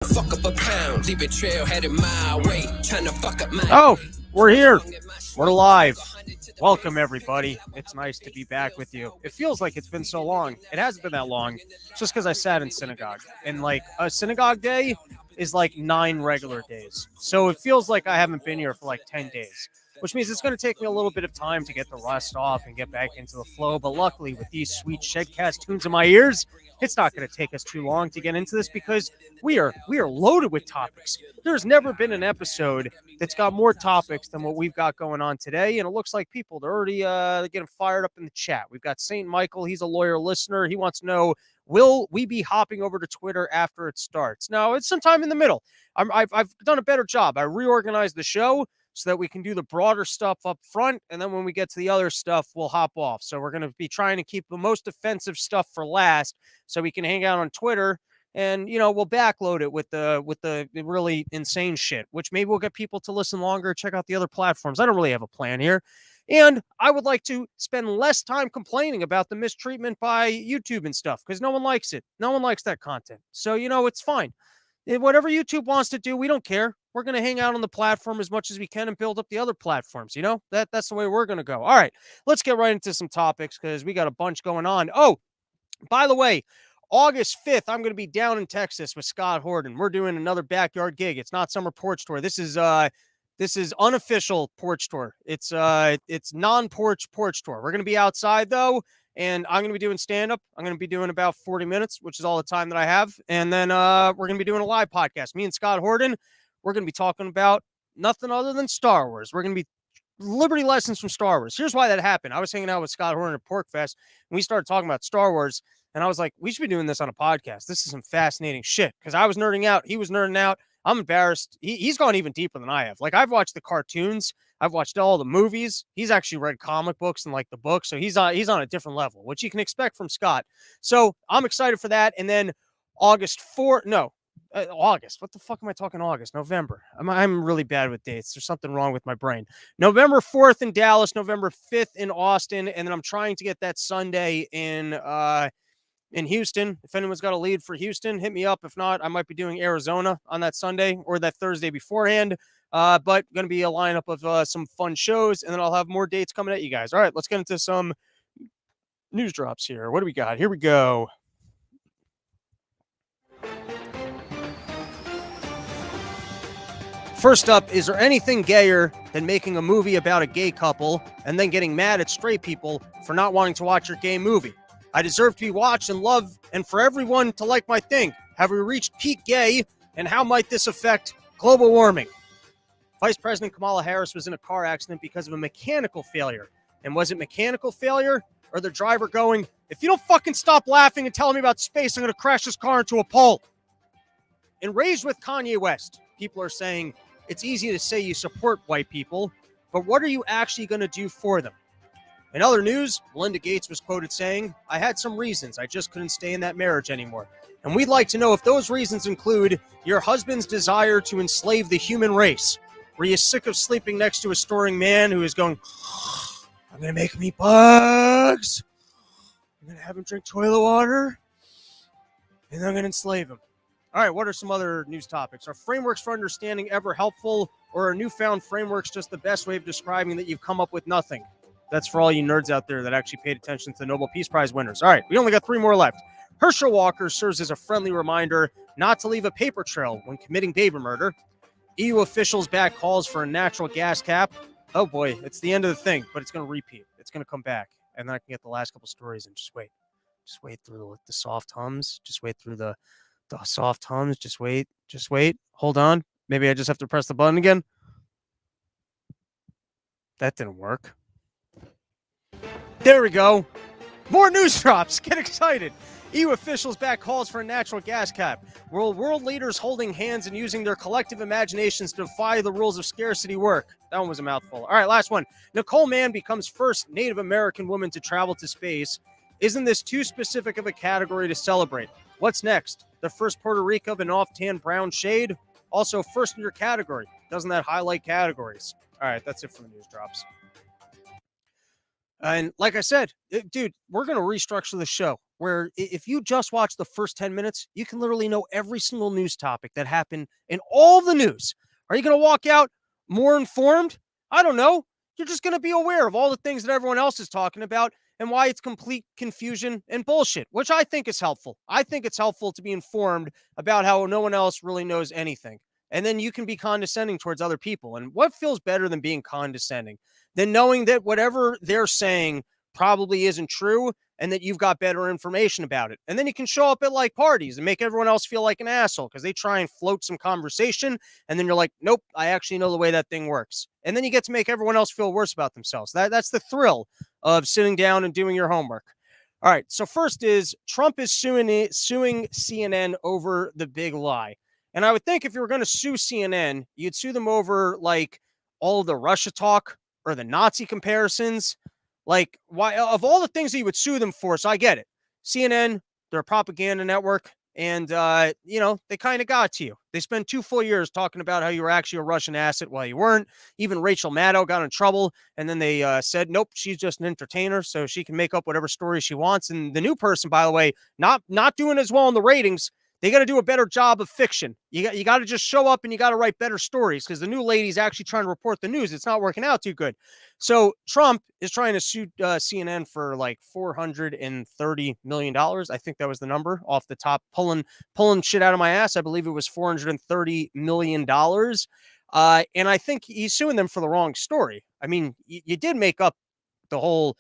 Fuck up a pound, leave a trail headed my way. Trying to fuck up my. Oh, we're here. We're live. Welcome, everybody. It's nice to be back with you. It feels like it's been so long. It hasn't been that long. It's just because I sat in synagogue. And, like, a synagogue day is like 9 regular days. So it feels like I haven't been here for like 10 days, which means it's going to take me a little bit of time to get the rust off and get back into the flow. But luckily, with these sweet Shedcast tunes in my ears, it's not going to take us too long to get into this because we are loaded with topics. There's never been an episode that's got more topics than what we've got going on today, and it looks like people are already getting fired up in the chat. We've got St. Michael. He's a lawyer listener. He wants to know, will we be hopping over to Twitter after it starts? No, it's sometime in the middle. I've done a better job. I reorganized the show so that we can do the broader stuff up front, and then when we get to the other stuff, we'll hop off. So we're going to be trying to keep the most offensive stuff for last so we can hang out on Twitter, and, you know, we'll backload it with the really insane shit, which maybe we'll get people to listen longer, check out the other platforms. I don't really have a plan here. And I would like to spend less time complaining about the mistreatment by YouTube and stuff because no one likes it. No one likes that content. So, you know, it's fine. Whatever YouTube wants to do, we don't care. We're going to hang out on the platform as much as we can and build up the other platforms. You know, that's the way we're going to go. All right, let's get right into some topics because we got a bunch going on. Oh, by the way, August 5th, I'm going to be down in Texas with Scott Horton. We're doing another backyard gig. It's not summer porch tour. This is unofficial porch tour. It's non-porch tour. We're going to be outside though, and I'm going to be doing stand-up. I'm going to be doing about 40 minutes, which is all the time that I have. And then we're going to be doing a live podcast. Me and Scott Horton, we're going to be talking about nothing other than Star Wars. We're going to be Liberty lessons from Star Wars. Here's why that happened. I was hanging out with Scott Horton at PorkFest, and we started talking about Star Wars, and I was like, we should be doing this on a podcast. This is some fascinating shit, because I was nerding out. He was nerding out. I'm embarrassed. He's gone even deeper than I have. Like, I've watched the cartoons. I've watched all the movies. He's actually read comic books and, like, the books, so he's on a different level, which you can expect from Scott. So I'm excited for that, and then August 4th, no, August. What the fuck am I talking August? November. I'm really bad with dates. There's something wrong with my brain. November 4th in Dallas, November 5th in Austin, and then I'm trying to get that Sunday in Houston. If anyone's got a lead for Houston, hit me up. If not, I might be doing Arizona on that Sunday or that Thursday beforehand. But going to be a lineup of some fun shows, and then I'll have more dates coming at you guys. All right, let's get into some news drops here. What do we got? Here we go. First up, is there anything gayer than making a movie about a gay couple and then getting mad at straight people for not wanting to watch your gay movie? I deserve to be watched and loved and for everyone to like my thing. Have we reached peak gay, and how might this affect global warming? Vice President Kamala Harris was in a car accident because of a mechanical failure. And was it mechanical failure or the driver going, if you don't fucking stop laughing and telling me about space, I'm going to crash this car into a pole? In Raised with Kanye West, people are saying, it's easy to say you support white people, but what are you actually going to do for them? In other news, Melinda Gates was quoted saying, I had some reasons. I just couldn't stay in that marriage anymore. And we'd like to know if those reasons include your husband's desire to enslave the human race. Were you sick of sleeping next to a snoring man who is going, I'm going to make him eat bugs. I'm going to have him drink toilet water. And I'm going to enslave him. All right, what are some other news topics? Are frameworks for understanding ever helpful, or are newfound frameworks just the best way of describing that you've come up with nothing? That's for all you nerds out there that actually paid attention to the Nobel Peace Prize winners. All right, we only got 3 more left. Herschel Walker serves as a friendly reminder not to leave a paper trail when committing baby murder. EU officials back calls for a natural gas cap. Oh boy, it's the end of the thing, but it's going to repeat. It's going to come back, and then I can get the last couple stories and just wait. Just wait through the soft hums. Just wait through the soft hums. Just wait. Hold on. Maybe I just have to press the button again. That didn't work. There we go. More news drops. Get excited. EU officials back calls for a natural gas cap. World leaders holding hands and using their collective imaginations to defy the rules of scarcity work. That one was a mouthful. All right, last one. Nicole Mann becomes first Native American woman to travel to space. Isn't this too specific of a category to celebrate? What's next? The first Puerto Rico of an off-tan brown shade? Also, first in your category. Doesn't that highlight categories? All right, that's it for the news drops. And like I said, dude, we're going to restructure the show. where if you just watch the first 10 minutes, you can literally know every single news topic that happened in all the news. Are you going to walk out more informed? I don't know. You're just going to be aware of all the things that everyone else is talking about and why it's complete confusion and bullshit, which I think is helpful. I think it's helpful to be informed about how no one else really knows anything. And then you can be condescending towards other people. And what feels better than being condescending than knowing that whatever they're saying probably isn't true and that you've got better information about it. And then you can show up at like parties and make everyone else feel like an asshole because they try and float some conversation. And then you're like, nope, I actually know the way that thing works. And then you get to make everyone else feel worse about themselves. That's the thrill of sitting down and doing your homework. All right. So first is Trump is suing CNN over the big lie. And I would think if you were going to sue CNN, you'd sue them over like all of the Russia talk or the Nazi comparisons. Like, why, of all the things that you would sue them for? So I get it. CNN, they're a propaganda network. And, they kind of got to you. They spent 2 full years talking about how you were actually a Russian asset while you weren't. Even Rachel Maddow got in trouble. And then they said, nope, she's just an entertainer, so she can make up whatever story she wants. And the new person, by the way, not doing as well in the ratings. They got to do a better job of fiction. You got to just show up and you got to write better stories because the new lady's actually trying to report the news. It's not working out too good. So Trump is trying to sue CNN for like $430 million. I think that was the number off the top, pulling shit out of my ass. I believe it was $430 million. And I think he's suing them for the wrong story. I mean, you did make up the whole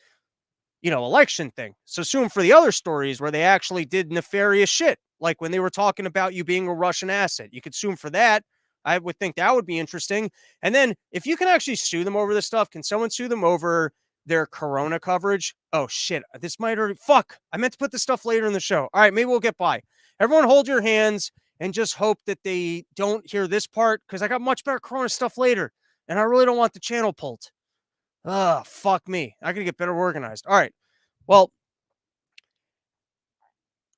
election thing. So sue them for the other stories where they actually did nefarious shit. Like when they were talking about you being a Russian asset, you could sue them for that. I would think that would be interesting. And then if you can actually sue them over this stuff, can someone sue them over their corona coverage? Oh shit, this might already, fuck. I meant to put this stuff later in the show. All right, maybe we'll get by. Everyone hold your hands and just hope that they don't hear this part because I got much better corona stuff later. And I really don't want the channel pulled. Oh, fuck me. I gotta get better organized. All right. Well,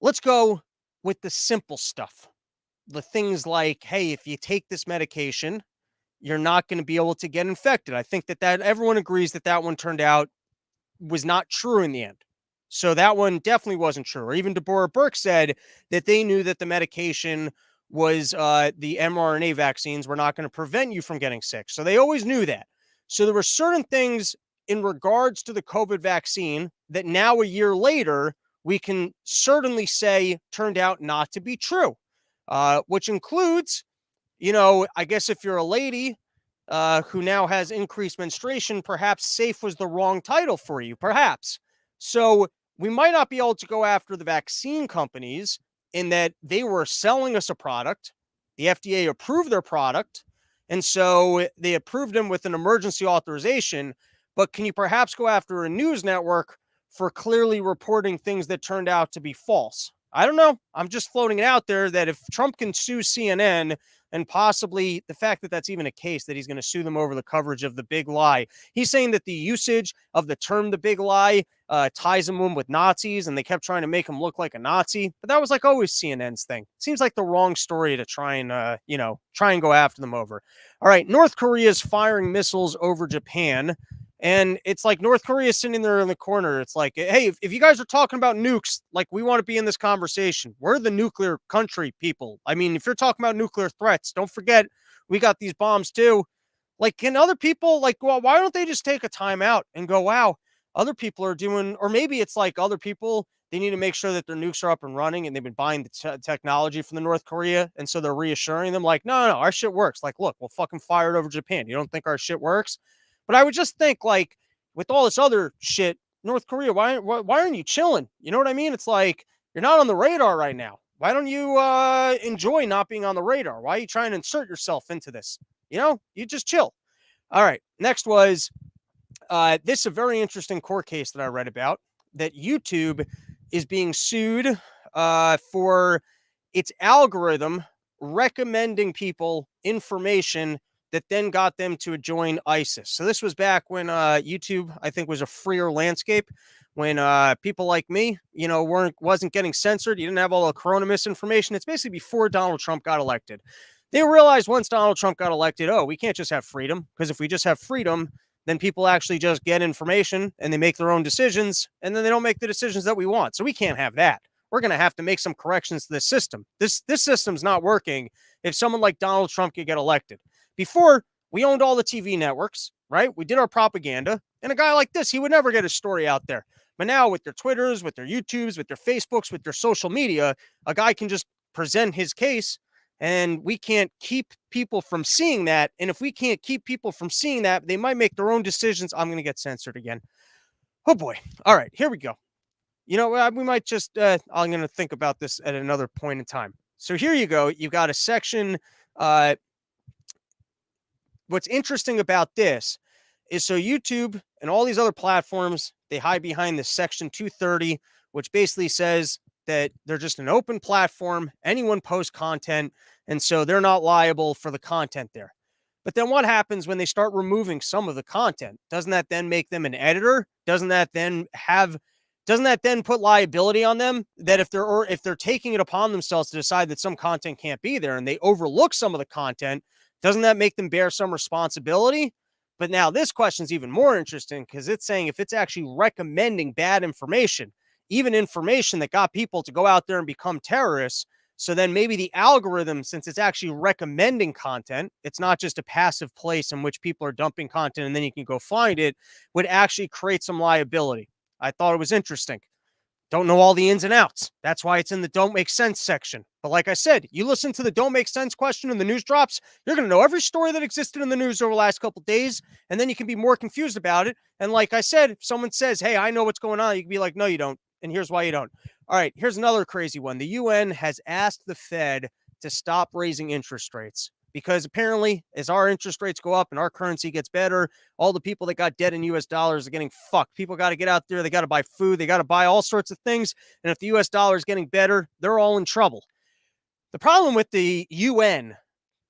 let's go with the simple stuff. The things like, hey, if you take this medication, you're not going to be able to get infected. I think that everyone agrees that one turned out was not true in the end. So that one definitely wasn't true. Or even Deborah Burke said that they knew that the medication was the mRNA vaccines were not going to prevent you from getting sick. So they always knew that. So there were certain things in regards to the COVID vaccine that now a year later, we can certainly say turned out not to be true, which includes, I guess if you're a lady who now has increased menstruation, perhaps safe was the wrong title for you, perhaps. So we might not be able to go after the vaccine companies in that they were selling us a product. The FDA approved their product. And so they approved them with an emergency authorization. But can you perhaps go after a news network for clearly reporting things that turned out to be false? I don't know. I'm just floating it out there that if Trump can sue CNN and possibly the fact that that's even a case that he's going to sue them over the coverage of the big lie. He's saying that the usage of the term the big lie ties him in with Nazis and they kept trying to make him look like a Nazi. But that was like always CNN's thing. Seems like the wrong story to try and, go after them over. All right. North Korea is firing missiles over Japan. And it's like North Korea sitting there in the corner. It's like, hey, if you guys are talking about nukes, like we want to be in this conversation. We're the nuclear country, people. I mean, if you're talking about nuclear threats, don't forget we got these bombs too. Like, can other people well, why don't they just take a time out and go, wow, other people are doing, or maybe it's like other people, they need to make sure that their nukes are up and running and they've been buying the technology from the North Korea. And so they're reassuring them like, no, our shit works. Like, look, we'll fucking fire it over Japan. You don't think our shit works? But I would just think, like, with all this other shit, North Korea, why aren't you chilling? You know what I mean? It's like, you're not on the radar right now. Why don't you enjoy not being on the radar? Why are you trying to insert yourself into this? You just chill. All right. Next was, this is a very interesting court case that I read about, that YouTube is being sued for its algorithm recommending people information that then got them to join ISIS. So this was back when YouTube, I think, was a freer landscape, when people like me, wasn't getting censored. You didn't have all the corona misinformation. It's basically before Donald Trump got elected. They realized once Donald Trump got elected, oh, we can't just have freedom, because if we just have freedom, then people actually just get information and they make their own decisions, and then they don't make the decisions that we want. So we can't have that. We're going to have to make some corrections to this system. This system's not working if someone like Donald Trump could get elected. Before, we owned all the TV networks, right? We did our propaganda, and a guy like this, he would never get his story out there. But now with their Twitters, with their YouTubes, with their Facebooks, with their social media, a guy can just present his case, and we can't keep people from seeing that. And if we can't keep people from seeing that, they might make their own decisions. I'm going to get censored again. Oh boy. All right, here we go. You know, we might just, I'm going to think about this at another point in time. So here you go. You've got a section. What's interesting about this is so YouTube and all these other platforms, they hide behind this section 230, which basically says that they're just an open platform. Anyone posts content, and so they're not liable for the content there. But then what happens when they start removing some of the content? Doesn't that then make them an editor? Doesn't that then put liability on them, that if they're taking it upon themselves to decide that some content can't be there and they overlook some of the content, doesn't that make them bear some responsibility? But now this question is even more interesting, because it's saying if it's actually recommending bad information, even information that got people to go out there and become terrorists, so then maybe the algorithm, since it's actually recommending content, it's not just a passive place in which people are dumping content and then you can go find it, would actually create some liability. I thought it was interesting. Don't know all the ins and outs. That's why it's in the don't make sense section. But like I said, you listen to the don't make sense question and the news drops, you're going to know every story that existed in the news over the last couple of days, and then you can be more confused about it. And like I said, if someone says, hey, I know what's going on, you can be like, no, you don't. And here's why you don't. All right, here's another crazy one. The UN has asked the Fed to stop raising interest rates, because apparently as our interest rates go up and our currency gets better, all the people that got debt in US dollars are getting fucked. People got to get out there. They got to buy food. They got to buy all sorts of things. And if the US dollar is getting better, they're all in trouble. The problem with the UN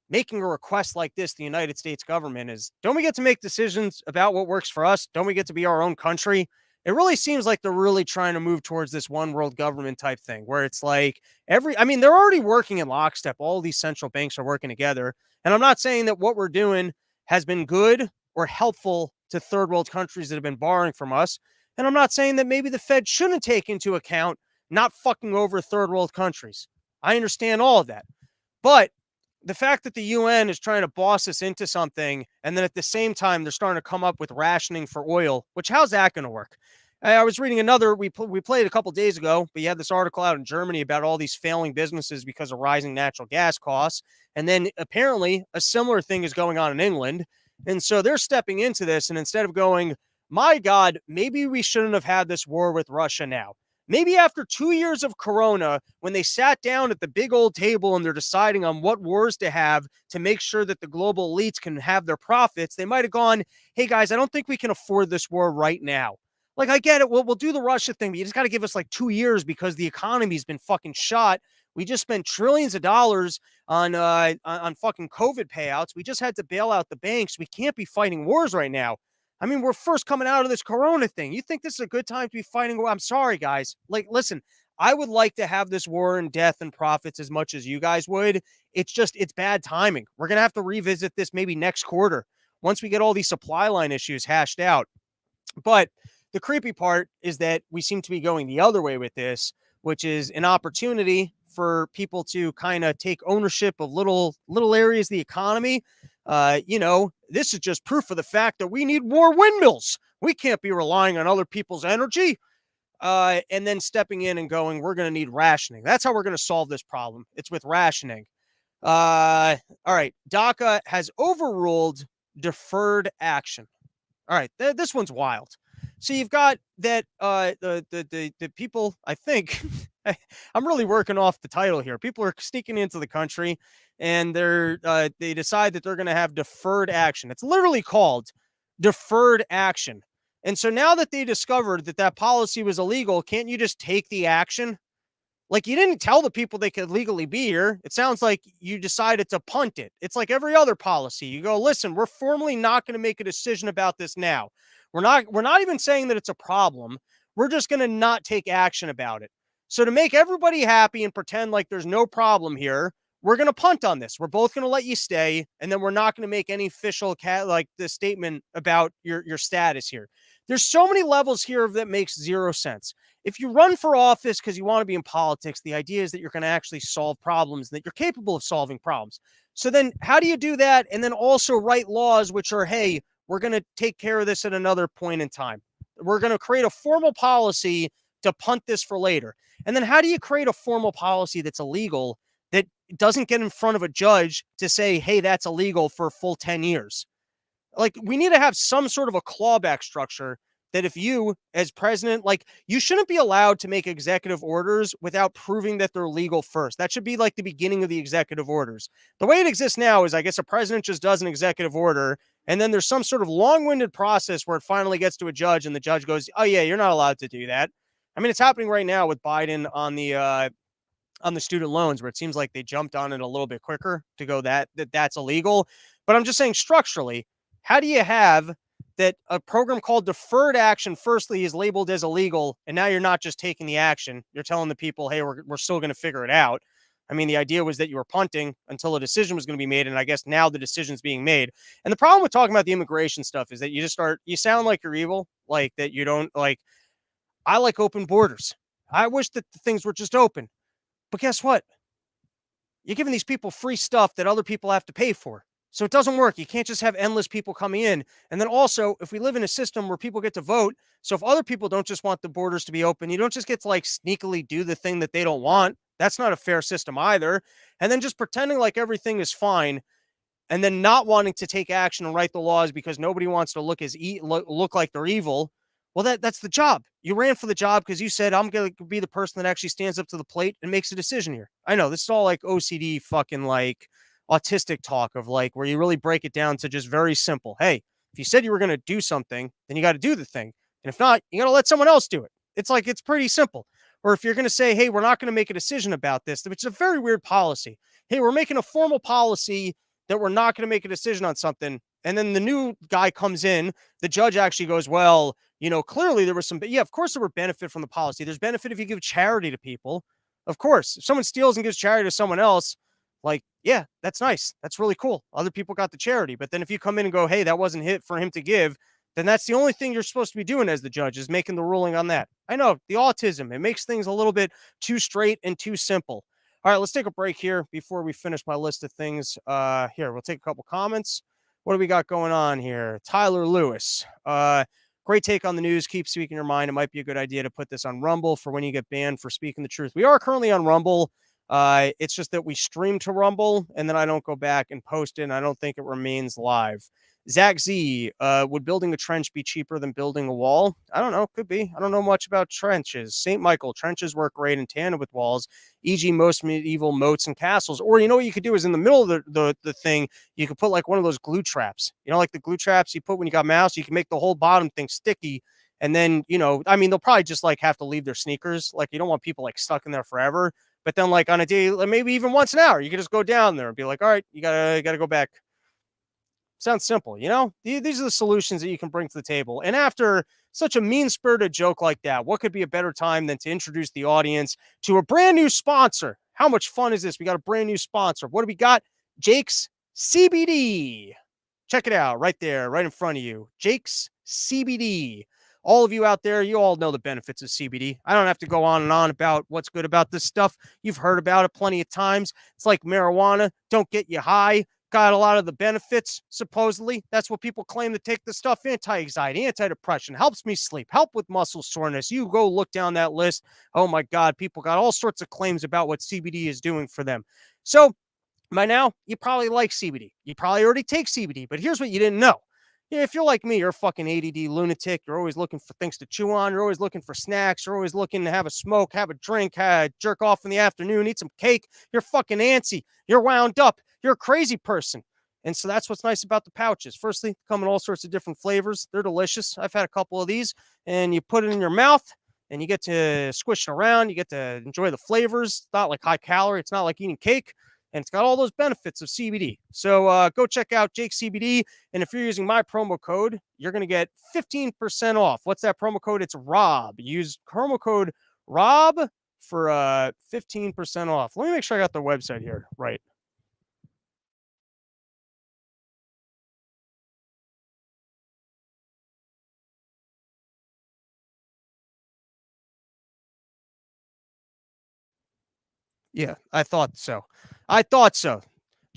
making a request like this, the United States government, is don't we get to make decisions about what works for us? Don't we get to be our own country? It really seems like they're really trying to move towards this one world government type thing, where it's like they're already working in lockstep. All these central banks are working together. And I'm not saying that what we're doing has been good or helpful to third world countries that have been borrowing from us. And I'm not saying that maybe the Fed shouldn't take into account not fucking over third world countries. I understand all of that. But the fact that the UN is trying to boss us into something, and then at the same time, they're starting to come up with rationing for oil, which how's that going to work? I was reading another, we played a couple days ago, but you had this article out in Germany about all these failing businesses because of rising natural gas costs. And then apparently a similar thing is going on in England. And so they're stepping into this. And instead of going, my God, maybe we shouldn't have had this war with Russia now. Maybe after 2 years of Corona, when they sat down at the big old table and they're deciding on what wars to have to make sure that the global elites can have their profits, they might have gone, hey guys, I don't think we can afford this war right now. Like, I get it. We'll do the Russia thing, but you just got to give us like 2 years because the economy's been fucking shot. We just spent trillions of dollars on fucking COVID payouts. We just had to bail out the banks. We can't be fighting wars right now. I mean, we're first coming out of this Corona thing. You think this is a good time to be fighting? I'm sorry, guys. Like, listen, I would like to have this war and death and profits as much as you guys would. It's bad timing. We're going to have to revisit this maybe next quarter once we get all these supply line issues hashed out. But the creepy part is that we seem to be going the other way with this, which is an opportunity for people to kind of take ownership of little areas of the economy. This is just proof of the fact that we need more windmills. We can't be relying on other people's energy. And then stepping in and going, we're going to need rationing. That's how we're going to solve this problem. It's with rationing. All right. DACA has overruled deferred action. All right. This one's wild. So you've got that the people, I think, I'm really working off the title here. People are sneaking into the country and they decide that they're going to have deferred action. It's literally called deferred action. And so now that they discovered that policy was illegal, can't you just take the action? Like, you didn't tell the people they could legally be here. It sounds like you decided to punt it. It's like every other policy. You go, listen, we're formally not going to make a decision about this now. We're not even saying that it's a problem. We're just going to not take action about it. So to make everybody happy and pretend like there's no problem here, we're going to punt on this. We're both going to let you stay, and then we're not going to make any official the statement about your status here. There's so many levels here that makes zero sense. If you run for office because you want to be in politics, the idea is that you're going to actually solve problems and that you're capable of solving problems. So then how do you do that and then also write laws which are, hey, we're going to take care of this at another point in time. We're going to create a formal policy to punt this for later. And then how do you create a formal policy that's illegal that doesn't get in front of a judge to say, hey, that's illegal for a full 10 years? Like, we need to have some sort of a clawback structure that if you, as president, like, you shouldn't be allowed to make executive orders without proving that they're legal first. That should be like the beginning of the executive orders. The way it exists now is, I guess, a president just does an executive order, and then there's some sort of long-winded process where it finally gets to a judge, and the judge goes, oh, yeah, you're not allowed to do that. I mean, it's happening right now with Biden on the student loans, where it seems like they jumped on it a little bit quicker to go that's illegal. But I'm just saying, structurally, how do you have that a program called deferred action firstly is labeled as illegal, and now you're not just taking the action, you're telling the people, hey, we're still going to figure it out. I mean, the idea was that you were punting until a decision was going to be made, and I guess now the decision's being made. And the problem with talking about the immigration stuff is that you sound like you're evil, like that you don't like. I like open borders. I wish that the things were just open. But guess what? You're giving these people free stuff that other people have to pay for. So it doesn't work. You can't just have endless people coming in. And then also, if we live in a system where people get to vote, so if other people don't just want the borders to be open, you don't just get to like sneakily do the thing that they don't want. That's not a fair system either. And then just pretending like everything is fine and then not wanting to take action and write the laws because nobody wants to look like they're evil. Well, that's the job. You ran for the job because you said, I'm going to be the person that actually stands up to the plate and makes a decision here. I know this is all like OCD fucking like autistic talk of like where you really break it down to just very simple. Hey, if you said you were going to do something, then you got to do the thing. And if not, you got to let someone else do it. It's pretty simple. Or if you're going to say, hey, we're not going to make a decision about this, which is a very weird policy. Hey, we're making a formal policy that we're not going to make a decision on something. And then the new guy comes in, the judge actually goes, well, clearly there was of course there were benefit from the policy. There's benefit if you give charity to people. Of course, if someone steals and gives charity to someone else, like, yeah, that's nice. That's really cool. Other people got the charity. But then if you come in and go, hey, that wasn't hit for him to give, then that's the only thing you're supposed to be doing as the judge is making the ruling on that. I know the autism, it makes things a little bit too straight and too simple. All right, let's take a break here before we finish my list of things. Here, we'll take a couple comments. What do we got going on here? Tyler Lewis. Great take on the news. Keep speaking your mind. It might be a good idea to put this on Rumble for when you get banned for speaking the truth. We are currently on Rumble. It's just that we stream to Rumble and then I don't go back and post it. And I don't think it remains live. Zach Z, would building a trench be cheaper than building a wall? I don't know. Could be. I don't know much about trenches. St. Michael, trenches work great in tandem with walls, e.g. most medieval moats and castles. Or you know what you could do is in the middle of the thing, you could put like one of those glue traps. Like the glue traps you put when you got mouse, you can make the whole bottom thing sticky. And then, I mean, they'll probably just like have to leave their sneakers. Like you don't want people like stuck in there forever. But then like on a day, maybe even once an hour, you can just go down there and be like, all right, you gotta go back. Sounds simple, These are the solutions that you can bring to the table. And after such a mean-spirited joke like that, what could be a better time than to introduce the audience to a brand new sponsor? How much fun is this? We got a brand new sponsor. What do we got? Jake's CBD. Check it out right there, right in front of you. Jake's CBD. All of you out there, you all know the benefits of CBD. I don't have to go on and on about what's good about this stuff. You've heard about it plenty of times. It's like marijuana. Don't get you high. Got a lot of the benefits, supposedly. That's what people claim to take the stuff. Anti-anxiety, antidepressant, helps me sleep, help with muscle soreness. You go look down that list. Oh my God, people got all sorts of claims about what CBD is doing for them. So by now, you probably like CBD. You probably already take CBD, but here's what you didn't know. If you're like me, you're a fucking ADD lunatic. You're always looking for things to chew on. You're always looking for snacks. You're always looking to have a smoke, have a drink, jerk off in the afternoon, eat some cake. You're fucking antsy. You're wound up. You're a crazy person. And so that's what's nice about the pouches. Firstly, come in all sorts of different flavors. They're delicious. I've had a couple of these, and you put it in your mouth, and you get to squish it around. You get to enjoy the flavors. It's not like high calorie. It's not like eating cake. And it's got all those benefits of CBD. So go check out Jake CBD. And if you're using my promo code, you're going to get 15% off. What's that promo code? It's ROB. Use promo code ROB for 15% off. Let me make sure I got the website here right. Yeah, I thought so. I thought so.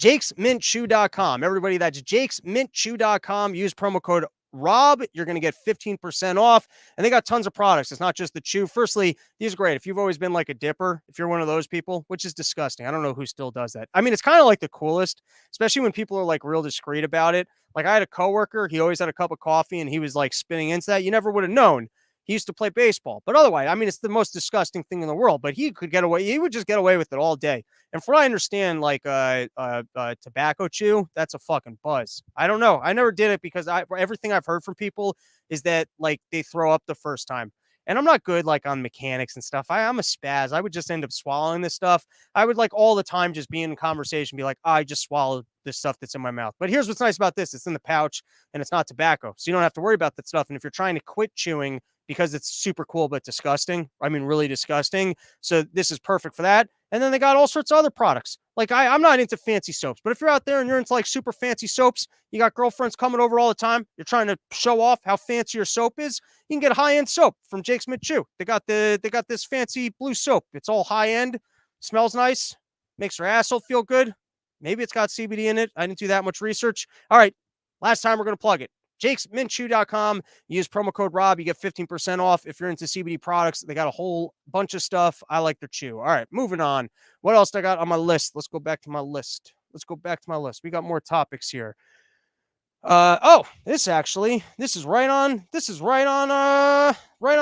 JakesMintChew.com. Everybody, that's JakesMintChew.com. Use promo code Rob. You're going to get 15% off. And they got tons of products. It's not just the chew. Firstly, these are great. If you've always been like a dipper, if you're one of those people, which is disgusting. I don't know who still does that. I mean, it's kind of like the coolest, especially when people are like real discreet about it. Like I had a coworker, he always had a cup of coffee and he was like spinning into that. You never would have known. He used to play baseball, but otherwise, I mean, it's the most disgusting thing in the world. But he could get away. He would just get away with it all day. And from what I understand, like tobacco chew, that's a fucking buzz. I don't know. I never did it because everything I've heard from people is that like they throw up the first time. And I'm not good like on mechanics and stuff. I'm a spaz. I would just end up swallowing this stuff. I would like all the time just be in conversation, be like, I just swallowed this stuff that's in my mouth. But here's what's nice about this: it's in the pouch and it's not tobacco, so you don't have to worry about that stuff. And if you're trying to quit chewing because it's super cool but disgusting, I mean, really disgusting. So this is perfect for that. And then they got all sorts of other products. Like I'm not into fancy soaps, but if you're out there and you're into like super fancy soaps, you got girlfriends coming over all the time, you're trying to show off how fancy your soap is, you can get high-end soap from Jake's Mint Chew. They got this fancy blue soap. It's all high-end, smells nice, makes your asshole feel good. Maybe it's got CBD in it. I didn't do that much research. All right, last time we're going to plug it. JakesMintChew.com. Use promo code Rob. You get 15% off. If you're into CBD products, they got a whole bunch of stuff. I like their chew. All right, moving on. What else I got on my list? Let's go back to my list. We got more topics here. This is right on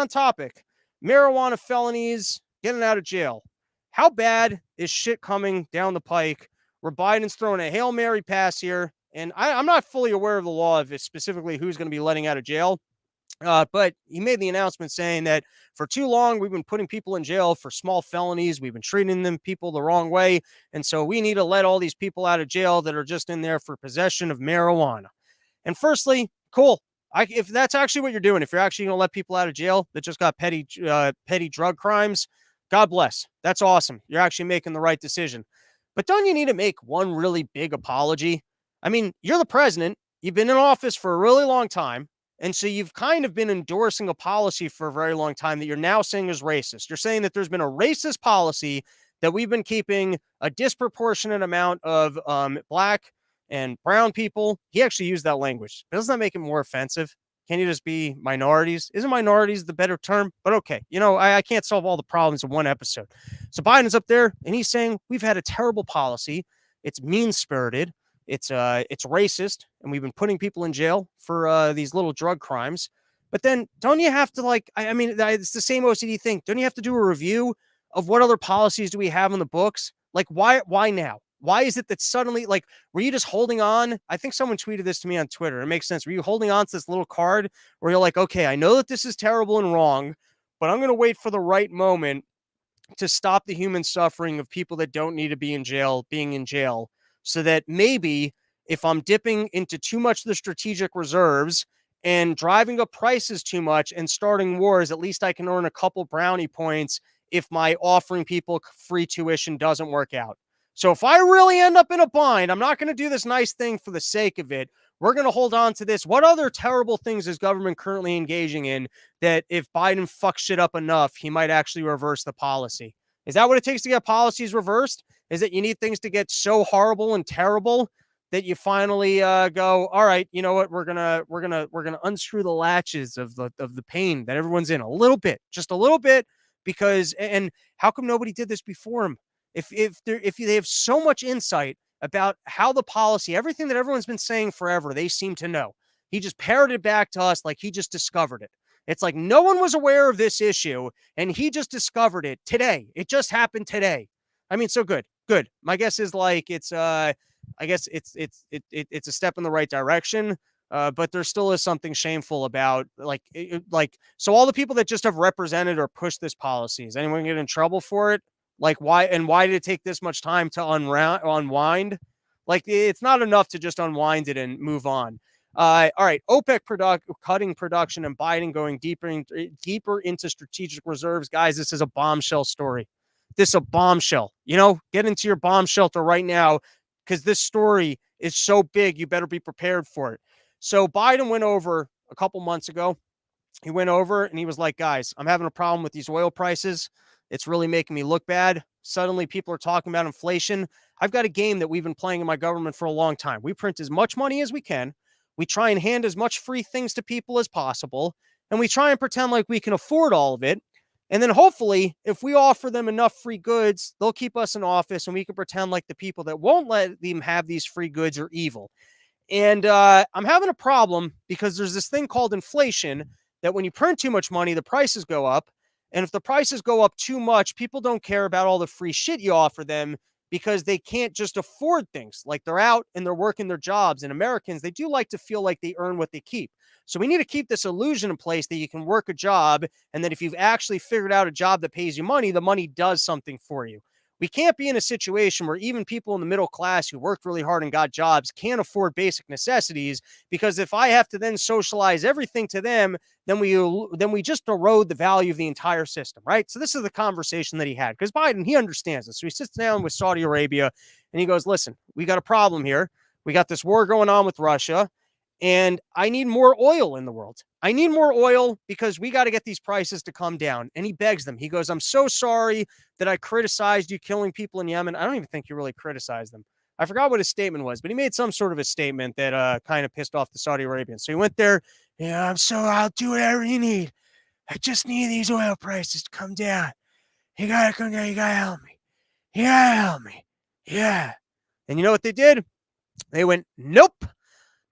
topic. Marijuana felonies, getting out of jail. How bad is shit coming down the pike where Biden's throwing a Hail Mary pass here? And I'm not fully aware of the law of specifically who's going to be letting out of jail. But he made the announcement saying that for too long, we've been putting people in jail for small felonies. We've been treating them people the wrong way. And so we need to let all these people out of jail that are just in there for possession of marijuana. And firstly, cool. If that's actually what you're doing, if you're actually going to let people out of jail that just got petty drug crimes, God bless. That's awesome. You're actually making the right decision. But don't you need to make one really big apology? I mean, you're the president. You've been in office for a really long time. And so you've kind of been endorsing a policy for a very long time that you're now saying is racist. You're saying that there's been a racist policy that we've been keeping a disproportionate amount of black and brown people. He actually used that language. But doesn't that make it more offensive? Can you just be minorities? Isn't minorities the better term? But okay, I can't solve all the problems in one episode. So Biden's up there and he's saying we've had a terrible policy. It's mean-spirited. It's racist, and we've been putting people in jail for these little drug crimes. But then don't you have to I mean, it's the same OCD thing. Don't you have to do a review of what other policies do we have in the books? Like why now? Why is it that suddenly, like, were you just holding on? I think someone tweeted this to me on Twitter. It makes sense. Were you holding on to this little card where you're like, okay, I know that this is terrible and wrong, but I'm going to wait for the right moment to stop the human suffering of people that don't need to be in jail being in jail, so that maybe if I'm dipping into too much of the strategic reserves and driving up prices too much and starting wars, at least I can earn a couple brownie points if my offering people free tuition doesn't work out. So if I really end up in a bind, I'm not going to do this nice thing for the sake of it. We're going to hold on to this. What other terrible things is government currently engaging in that if Biden fucks shit up enough, he might actually reverse the policy? Is that what it takes to get policies reversed? Is that you need things to get so horrible and terrible that you finally go, all right, you know what? We're gonna unscrew the latches of the pain that everyone's in a little bit, just a little bit, because and how come nobody did this before him? If they have so much insight about how the policy, everything that everyone's been saying forever, they seem to know. He just parroted it back to us like he just discovered it. It's like no one was aware of this issue, and he just discovered it today. It just happened today. I mean, so good. My guess is like it's I guess it's a step in the right direction. But there still is something shameful about so all the people that just have represented or pushed this policy, is anyone get in trouble for it? Like why did it take this much time to unwind? Like it's not enough to just unwind it and move on. All right, OPEC cutting production and Biden going deeper into strategic reserves. Guys, this is a bombshell story. This is a bombshell. Get into your bomb shelter right now because this story is so big. You better be prepared for it. So Biden went over a couple months ago. He went over and he was like, guys, I'm having a problem with these oil prices. It's really making me look bad. suddenly people are talking about inflation. I've got a game that we've been playing in my government for a long time. We print as much money as we can. We try and hand as much free things to people as possible. And we try and pretend like we can afford all of it. And then hopefully, if we offer them enough free goods, they'll keep us in office and we can pretend like the people that won't let them have these free goods are evil. And I'm having a problem because there's this thing called inflation that when you print too much money, the prices go up. And if the prices go up too much, people don't care about all the free shit you offer them because they can't just afford things. Like they're out and they're working their jobs. And Americans, they do like to feel like they earn what they keep. So we need to keep this illusion in place that you can work a job and that if you've actually figured out a job that pays you money, the money does something for you. We can't be in a situation where even people in the middle class who worked really hard and got jobs can't afford basic necessities, because if I have to then socialize everything to them, then we just erode the value of the entire system, right? So this is the conversation that he had, because Biden, he understands this. So he sits down with Saudi Arabia and he goes, listen, we got a problem here. We got this war going on with Russia. And I need more oil in the world. I need more oil because we got to get these prices to come down. And he begs them. He goes, I'm so sorry that I criticized you killing people in Yemen. I don't even think you really criticized them. I forgot what his statement was, but he made some sort of a statement that kind of pissed off the Saudi Arabians. So he went there. Yeah, I'll do whatever you need. I just need these oil prices to come down. You got to come down. You got to help me. You got to help me. Yeah. And you know what they did? They went, nope.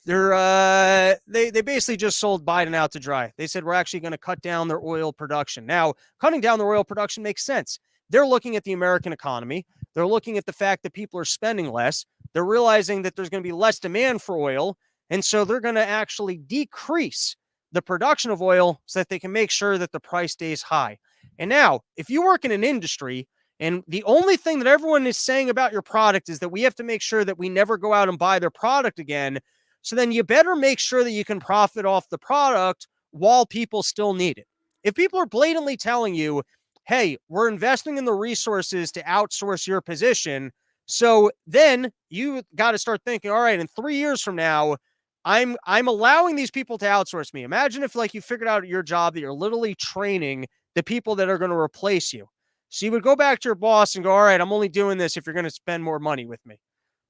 They basically just sold Biden out to dry. They said we're actually going to cut down their oil production. Now, cutting down their oil production makes sense. They're looking at the American economy. They're looking at the fact that people are spending less. They're realizing that there's going to be less demand for oil. And so they're going to actually decrease the production of oil so that they can make sure that the price stays high. And now, if you work in an industry and the only thing that everyone is saying about your product is that we have to make sure that we never go out and buy their product again, so then you better make sure that you can profit off the product while people still need it. If people are blatantly telling you, hey, we're investing in the resources to outsource your position, so then you got to start thinking, all right, in 3 years from now, I'm allowing these people to outsource me. Imagine if like you figured out your job that you're literally training the people that are going to replace you. So you would go back to your boss and go, all right, I'm only doing this if you're going to spend more money with me.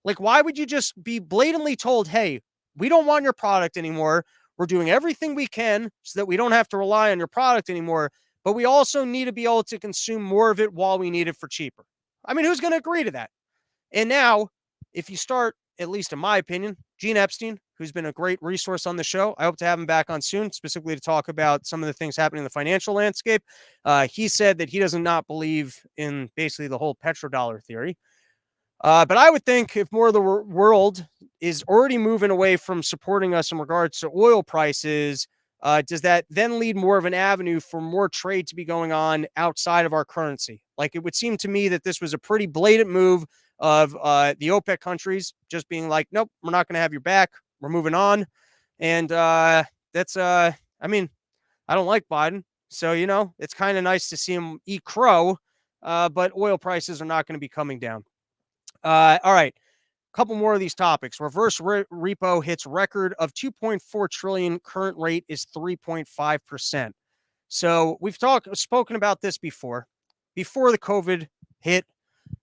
Like, why would you just be blatantly told, hey, we don't want your product anymore. We're doing everything we can so that we don't have to rely on your product anymore, but we also need to be able to consume more of it while we need it for cheaper. I mean, who's going to agree to that? And now, if you start, at least in my opinion, Gene Epstein, who's been a great resource on the show, I hope to have him back on soon, specifically to talk about some of the things happening in the financial landscape. He said that he does not believe in basically the whole petrodollar theory. But I would think if more of the world is already moving away from supporting us in regards to oil prices, does that then lead more of an avenue for more trade to be going on outside of our currency? Like, it would seem to me that this was a pretty blatant move of the OPEC countries just being like, nope, we're not going to have your back. We're moving on. And I mean, I don't like Biden. So, it's kind of nice to see him eat crow, but oil prices are not going to be coming down. All right. A couple more of these topics. Reverse repo hits record of 2.4 trillion. Current rate is 3.5%. So we've spoken about this before. Before the COVID hit,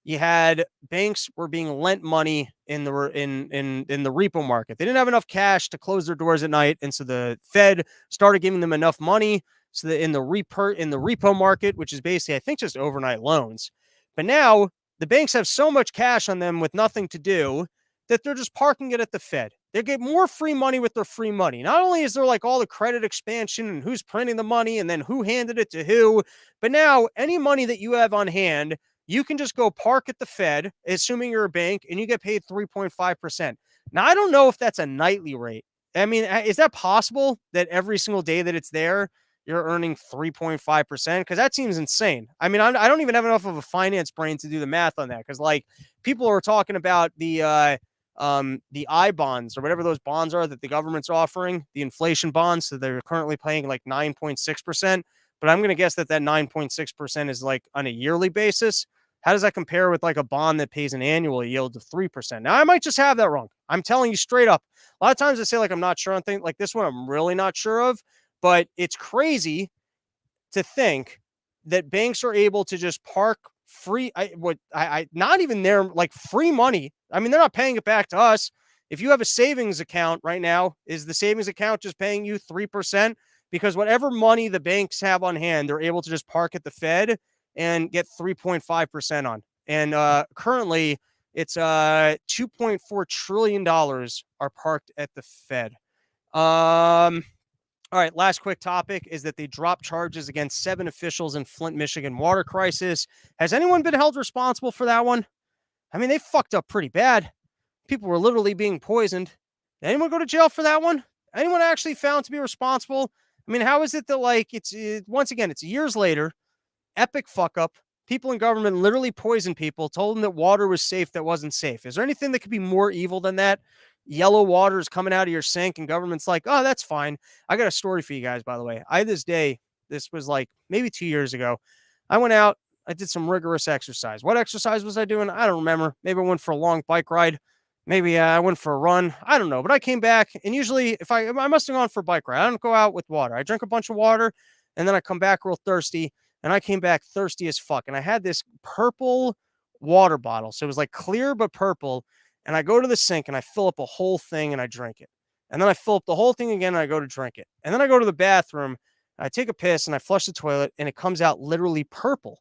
you had banks were being lent money in the repo market. They didn't have enough cash to close their doors at night, and so the Fed started giving them enough money so that in the repo market, which is basically, I think, just overnight loans. But now the banks have so much cash on them with nothing to do that they're just parking it at the Fed. They get more free money with their free money. Not only is there like all the credit expansion and who's printing the money and then who handed it to who, but now any money that you have on hand, you can just go park at the Fed, assuming you're a bank, and you get paid 3.5%. Now, I don't know if that's a nightly rate. I mean, is that possible that every single day that it's there, you're earning 3.5%? Because that seems insane. I mean, I don't even have enough of a finance brain to do the math on that. Because like people are talking about the I bonds or whatever those bonds are that the government's offering, the inflation bonds. So they're currently paying like 9.6%. But I'm going to guess that 9.6% is like on a yearly basis. How does that compare with like a bond that pays an annual yield of 3%? Now, I might just have that wrong. I'm telling you straight up. A lot of times I say like I'm not sure on things like this one. I'm really not sure of. But it's crazy to think that banks are able to just park free. I not even their like free money. I mean, they're not paying it back to us. If you have a savings account right now, is the savings account just paying you 3%? Because whatever money the banks have on hand, they're able to just park at the Fed and get 3.5% on. And currently, it's $2.4 trillion are parked at the Fed. All right, last quick topic is that they dropped charges against 7 officials in Flint, Michigan water crisis. Has anyone been held responsible for that one? I mean, they fucked up pretty bad. People were literally being poisoned. Did anyone go to jail for that one? Anyone actually found to be responsible? I mean, how is it that, like, once again, it's years later, epic fuck up. People in government literally poisoned people, told them that water was safe that wasn't safe. Is there anything that could be more evil than that? Yellow water is coming out of your sink, and government's like, oh, that's fine. I got a story for you guys, by the way. This was like maybe 2 years ago. I went out, I did some rigorous exercise. What exercise was I doing? I don't remember. Maybe I went for a long bike ride. Maybe I went for a run. I don't know. But I came back, and usually if I must have gone for a bike ride. I don't go out with water. I drink a bunch of water, and then I come back real thirsty. And I came back thirsty as fuck. And I had this purple water bottle. So it was like clear but purple. And I go to the sink and I fill up a whole thing and I drink it. And then I fill up the whole thing again and I go to drink it. And then I go to the bathroom, I take a piss and I flush the toilet and it comes out literally purple.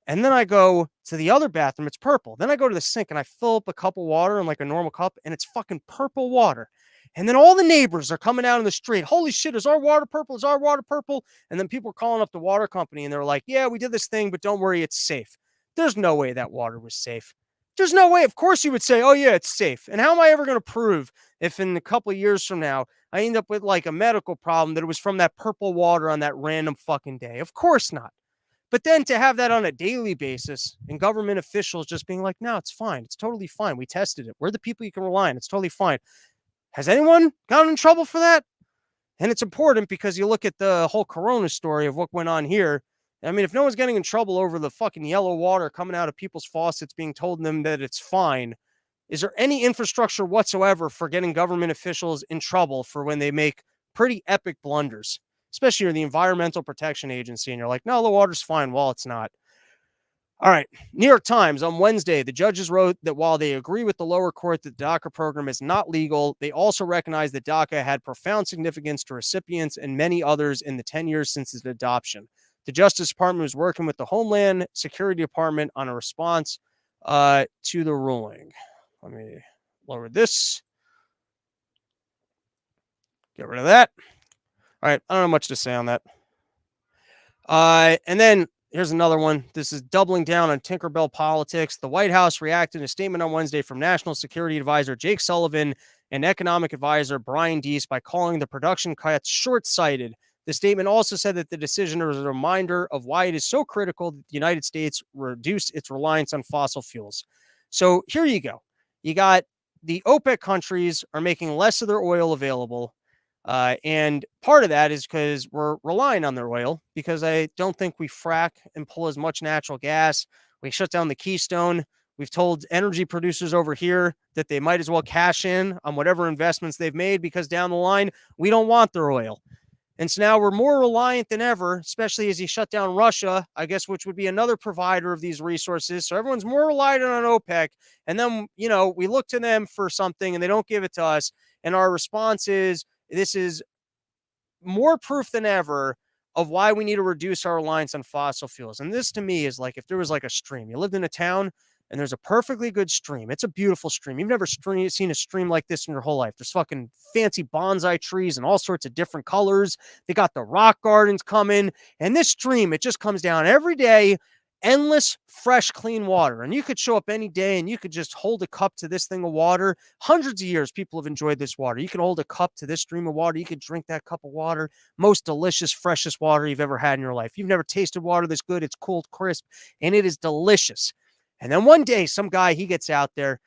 And then I go to the other bathroom, it's purple. Then I go to the sink and I fill up a cup of water in like a normal cup and it's fucking purple water. And then all the neighbors are coming out in the street. Holy shit, is our water purple? Is our water purple? And then people are calling up the water company and they're like, yeah, we did this thing, but don't worry, it's safe. There's no way that water was safe. There's no way. Of course you would say, oh yeah, it's safe. And how am I ever going to prove if in a couple of years from now, I end up with like a medical problem that it was from that purple water on that random fucking day? Of course not. But then to have that on a daily basis and government officials just being like, no, it's fine. It's totally fine. We tested it. We're the people you can rely on. It's totally fine. Has anyone gotten in trouble for that? And it's important because you look at the whole Corona story of what went on here. I mean, if no one's getting in trouble over the fucking yellow water coming out of people's faucets being told them that it's fine, is there any infrastructure whatsoever for getting government officials in trouble for when they make pretty epic blunders, especially you're the Environmental Protection Agency and you're like, no, the water's fine. Well, it's not. All right. New York Times on Wednesday, the judges wrote that while they agree with the lower court that the DACA program is not legal, they also recognize that DACA had profound significance to recipients and many others in the 10 years since its adoption. The Justice Department was working with the Homeland Security Department on a response to the ruling. Let me lower this. Get rid of that. All right. I don't have much to say on that. And then here's another one. This is doubling down on Tinkerbell politics. The White House reacted in a statement on Wednesday from National Security Advisor Jake Sullivan and Economic Advisor Brian Deese by calling the production cuts short-sighted. The statement also said that the decision is a reminder of why it is so critical that the United States reduce its reliance on fossil fuels. So here you go. You got the OPEC countries are making less of their oil available. And part of that is because we're relying on their oil because I don't think we frack and pull as much natural gas. We shut down the Keystone. We've told energy producers over here that they might as well cash in on whatever investments they've made because down the line, we don't want their oil. And so now we're more reliant than ever, especially as you shut down Russia, I guess, which would be another provider of these resources. So everyone's more reliant on OPEC. And then, we look to them for something and they don't give it to us. And our response is, this is more proof than ever of why we need to reduce our reliance on fossil fuels. And this to me is like if there was like a stream. You lived in a town and there's a perfectly good stream. It's a beautiful stream. You've never seen a stream like this in your whole life. There's fucking fancy bonsai trees and all sorts of different colors. They got the rock gardens coming. And this stream, it just comes down every day. Endless, fresh, clean water. And you could show up any day and you could just hold a cup to this thing of water. Hundreds of years, people have enjoyed this water. You can hold a cup to this stream of water. You could drink that cup of water. Most delicious, freshest water you've ever had in your life. You've never tasted water this good. It's cold, crisp, and it is delicious. And then one day, some guy, he gets out there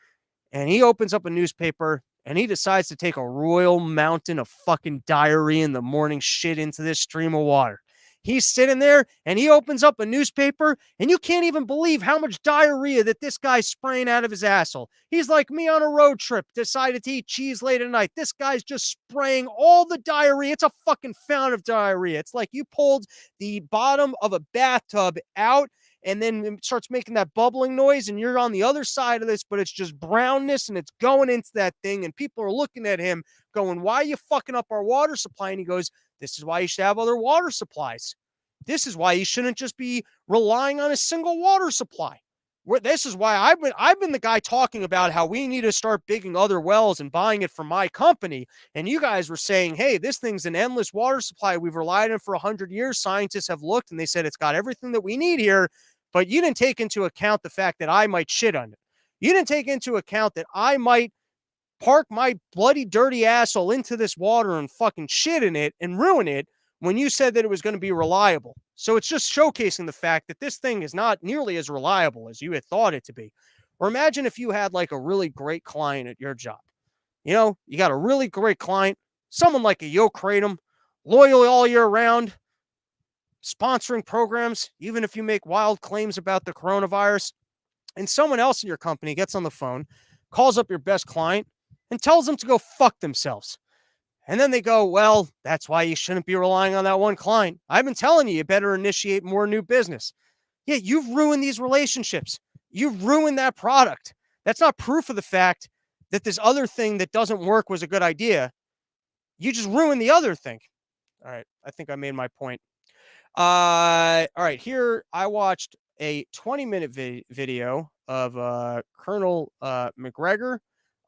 and he opens up a newspaper and he decides to take a royal mountain of fucking diarrhea in the morning shit into this stream of water. He's sitting there and he opens up a newspaper and you can't even believe how much diarrhea that this guy's spraying out of his asshole. He's like me on a road trip, decided to eat cheese late at night. This guy's just spraying all the diarrhea. It's a fucking fountain of diarrhea. It's like you pulled the bottom of a bathtub out and then it starts making that bubbling noise, and you're on the other side of this, but it's just brownness and it's going into that thing, and people are looking at him going, why are you fucking up our water supply? And he goes, this is why you should have other water supplies. This is why you shouldn't just be relying on a single water supply. This is why I've been the guy talking about how we need to start digging other wells and buying it from my company. And you guys were saying, hey, this thing's an endless water supply. We've relied on it for 100 years. Scientists have looked and they said it's got everything that we need here. But you didn't take into account the fact that I might shit on it. You didn't take into account that I might park my bloody dirty asshole into this water and fucking shit in it and ruin it when you said that it was going to be reliable. So it's just showcasing the fact that this thing is not nearly as reliable as you had thought it to be. Or imagine if you had like a really great client at your job. You know, you got a really great client, someone like a Yo Kratom, loyal all year round, sponsoring programs, even if you make wild claims about the coronavirus, and someone else in your company gets on the phone, calls up your best client, and tells them to go fuck themselves. And then they go, well, that's why you shouldn't be relying on that one client. I've been telling you, you better initiate more new business. Yeah, you've ruined these relationships. You've ruined that product. That's not proof of the fact that this other thing that doesn't work was a good idea. You just ruined the other thing. All right, I think I made my point. All right, here I watched a 20-minute video of Colonel McGregor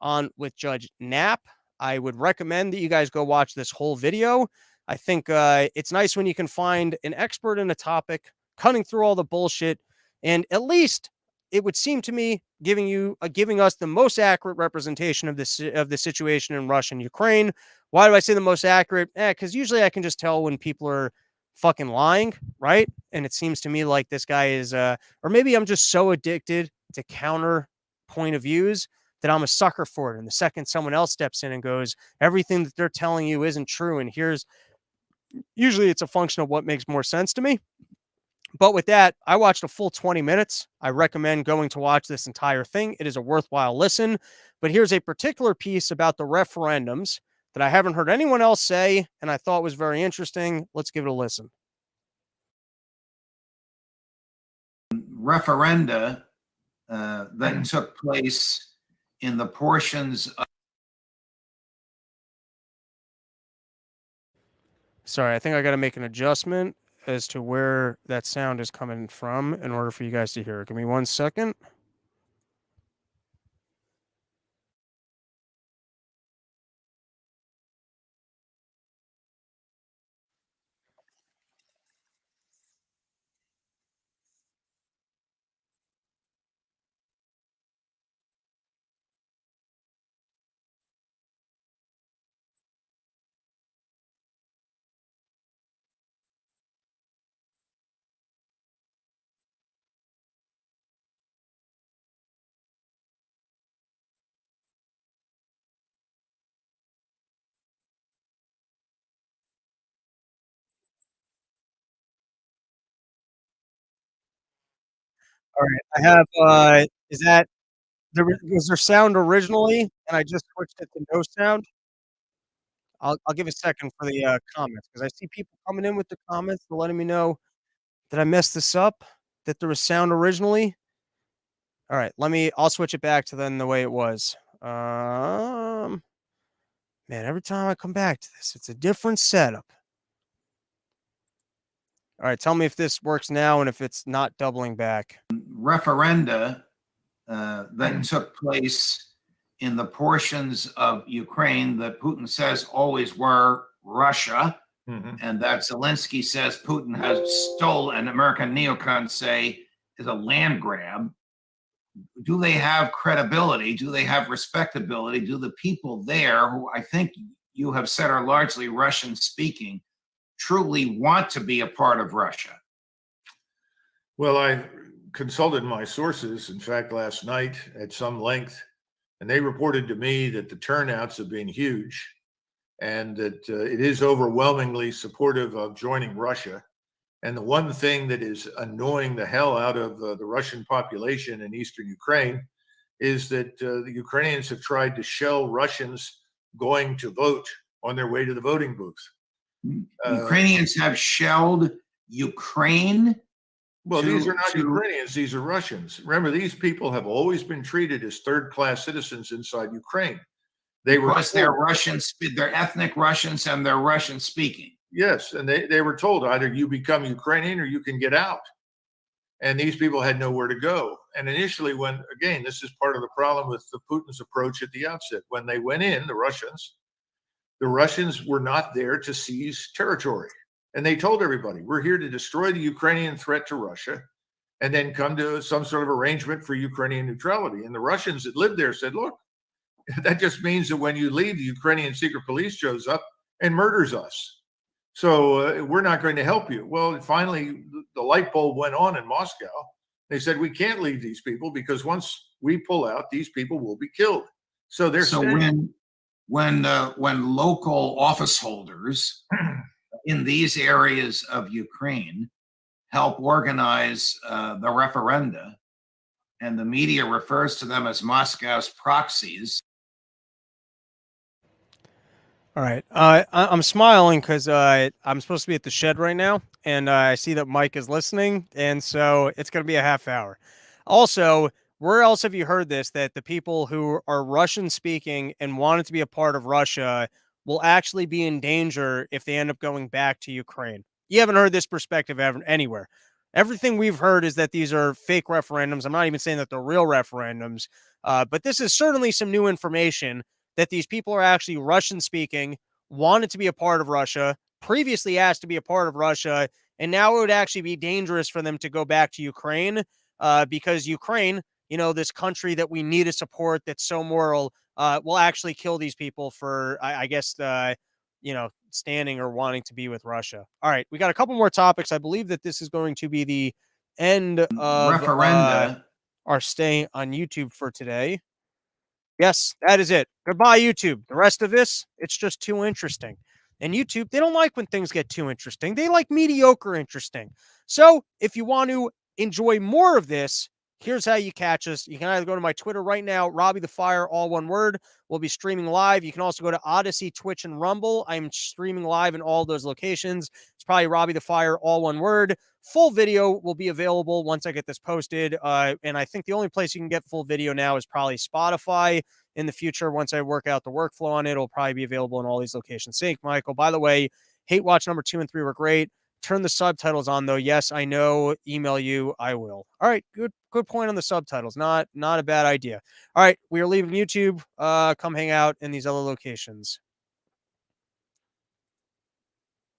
on with Judge Knapp. I would recommend that you guys go watch this whole video. I think it's nice when you can find an expert in a topic, cutting through all the bullshit, and at least it would seem to me giving us the most accurate representation of the situation in Russia and Ukraine. Why do I say the most accurate? Because usually I can just tell when people are fucking lying, right? And it seems to me like this guy is, or maybe I'm just so addicted to counter point of views that I'm a sucker for it. And the second someone else steps in and goes, everything that they're telling you isn't true, and usually it's a function of what makes more sense to me. But with that, I watched a full 20 minutes. I recommend going to watch this entire thing. It is a worthwhile listen. But here's a particular piece about the referendums that I haven't heard anyone else say, and I thought was very interesting. Let's give it a listen. Referenda that took place in the portions of... Sorry, I think I got to make an adjustment as to where that sound is coming from in order for you guys to hear it. Give me 1 second. All right, I have, was there sound originally, and I just switched it to no sound? I'll give a second for the comments, because I see people coming in with the comments. They're letting me know that I messed this up, that there was sound originally. All right, I'll switch it back to then the way it was. Man, every time I come back to this, it's a different setup. All right, tell me if this works now and if it's not doubling back. Referenda that took place in the portions of Ukraine that Putin says always were Russia, and that Zelensky says Putin has stolen, and American neocons say is a land grab. Do they have credibility? Do they have respectability? Do the people there, who I think you have said are largely Russian speaking, truly want to be a part of Russia? Well, I consulted my sources, in fact, last night at some length, and they reported to me that the turnouts have been huge and that it is overwhelmingly supportive of joining Russia. And the one thing that is annoying the hell out of the Russian population in eastern Ukraine is that the Ukrainians have tried to shell Russians going to vote on their way to the voting booth. Ukrainians have shelled Ukraine? Well, these are not to Ukrainians, these are Russians. Remember, these people have always been treated as third-class citizens inside Ukraine. They were because they're told, Russians, they're ethnic Russians and they're Russian speaking. yes, and they were told either you become Ukrainian or you can get out. And these people had nowhere to go. And initially, when, again, this is part of the problem with the Putin's approach at the outset. When they went in, the Russians were not there to seize territory. And they told everybody, we're here to destroy the Ukrainian threat to Russia and then come to some sort of arrangement for Ukrainian neutrality. And the Russians that lived there said, look, that just means that when you leave, the Ukrainian secret police shows up and murders us. So we're not going to help you. Well, finally, the light bulb went on in Moscow. They said, we can't leave these people because once we pull out, these people will be killed. So they're So when local office holders in these areas of Ukraine help organize the referenda, and the media refers to them as Moscow's proxies. All right. I'm smiling because I'm supposed to be at the shed right now, and I see that Mike is listening, and so it's going to be a half hour. Also, where else have you heard this, that the people who are Russian speaking and wanted to be a part of Russia will actually be in danger if they end up going back to Ukraine? You haven't heard this perspective ever anywhere. Everything we've heard is that these are fake referendums. I'm not even saying that they're real referendums, but this is certainly some new information that these people are actually Russian speaking, wanted to be a part of Russia, previously asked to be a part of Russia, and now it would actually be dangerous for them to go back to Ukraine because Ukraine, this country that we need to support that's so moral, will actually kill these people for, I guess, standing or wanting to be with Russia. All right, we got a couple more topics. I believe that this is going to be the end of Referenda. our stay on YouTube for today. Yes, that is it. Goodbye, YouTube. The rest of this, it's just too interesting. And YouTube, they don't like when things get too interesting. They like mediocre interesting. So if you want to enjoy more of this, here's how you catch us. You can either go to my Twitter right now, Robbie the Fire, all one word. We'll be streaming live. You can also go to Odyssey, Twitch, and Rumble. I'm streaming live in all those locations. It's probably Robbie the Fire, all one word. Full video will be available once I get this posted. And I think the only place you can get full video now is probably Spotify. In the future, once I work out the workflow on it, it'll probably be available in all these locations. Thank Michael. By the way, Hate Watch number 2 and 3 were great. Turn the subtitles on, though. Yes, I know. Email you. I will. All right. Good point on the subtitles. Not a bad idea. All right. We are leaving YouTube. Come hang out in these other locations.